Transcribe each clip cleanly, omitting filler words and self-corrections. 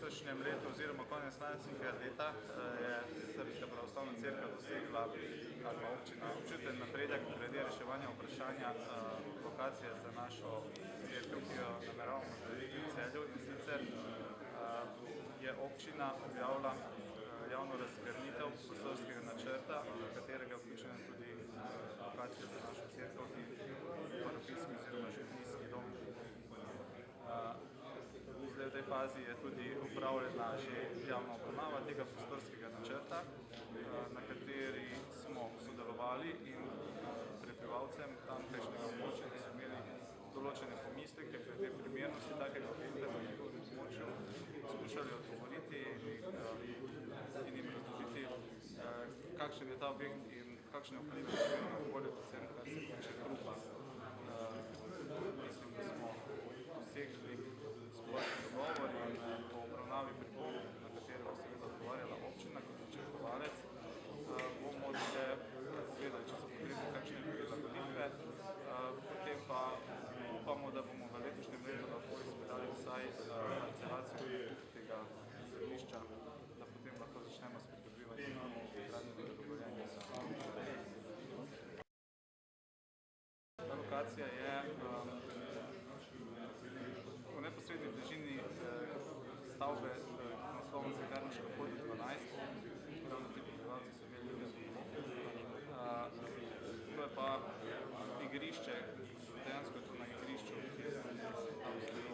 letošnjem letu oziroma konec lanskega leta je Srbska pravoslavna cerkev dosegla ali pa občina občuten napredek glede reševanja vprašanja lokacije za našo cerkev, ki jo nameravamo zgraditi v Celju, in sicer je občina objavila javno razgrnitev prostorskega načrta, v katerega je vključena tudi lokacija za našo cerkev in parofijski oziroma župnijski dom. Zdaj v tej fazi je tudi upravljena že javna obravnava tega prostorskega načrta, na kateri smo sodelovali in prebivalcem tamkajšnjega območja, ki so imeli določene pomisleke glede primernosti takega objekta na njihovem območju, skušali odgovoriti in jim razložiti, kakšen je ta objekt in kakšne vplive na okolje, predvsem kar se tiče hrupa. Mislim, da smo dosegli splošni dogovor in po obravnavi pripomb, na katere bo seveda odgovarjala občina kot načrtovalec, bomo se pogledali, če so potrebne kakšne prilagoditve, potem pa upamo, da bomo v letošnjem letu lahko izpeljali vsaj parcelacijo tega zemljišča, da potem lahko začnemo s pridobivanjem gradbenega dovoljenja. Ta lokacija je v neposredni bližini stavbe naslovno Cekarniška pot 12, ravno ti prebivalci so imeli nekaj zgodov. To je pa igrišče, dejansko je to na igrišču, ki tam stoji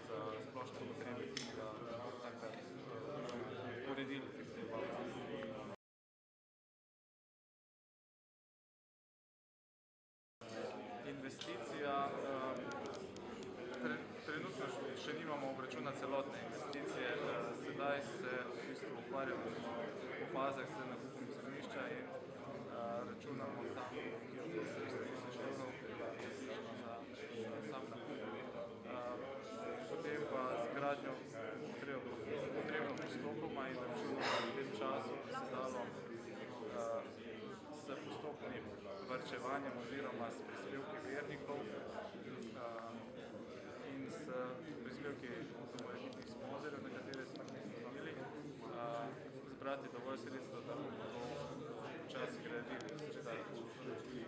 za splošne potrebe, ki ga takrat uredili teh prebivalcev. Investicija, trenutno še nimamo obračuna celotne investicije, sedaj se v bistvu ukvarjamo po fazah z nakupom zemljišča in računamo tam nekje od 300 000 evrov za sam nakup. Potem pa z gradnjo potrebno postopoma in računamo v tem času, da se dalo s postopnim varčevanjem oziroma s prispevki vernikov in s prispevki morebitnih sponzorjev, na katere smo ustanovili, zbrati dovolj sredstva, da bomo to počasi gradili. Seveda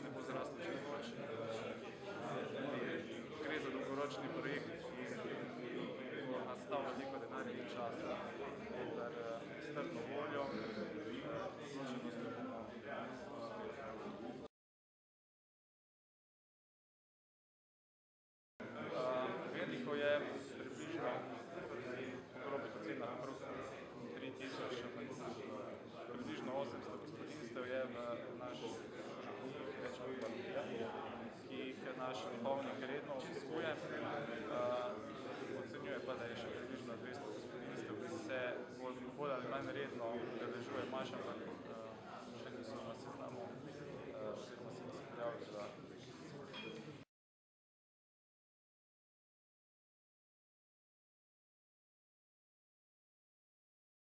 ne bo zraslo čez noč. Gre za dolgoročni projekt, ki bo nastal veliko denarja in časa, vendar s trdno voljo, odločenostjo bomo vernikov je približno okrog 3000, približno 800 gospodinjstev je v naših ki jih naš duhovnik redno obiskuje. Ocenjuje pa, da je še približno 200 gospodinjstev, ki se bolj ali manj redno udeležuje maš, ampak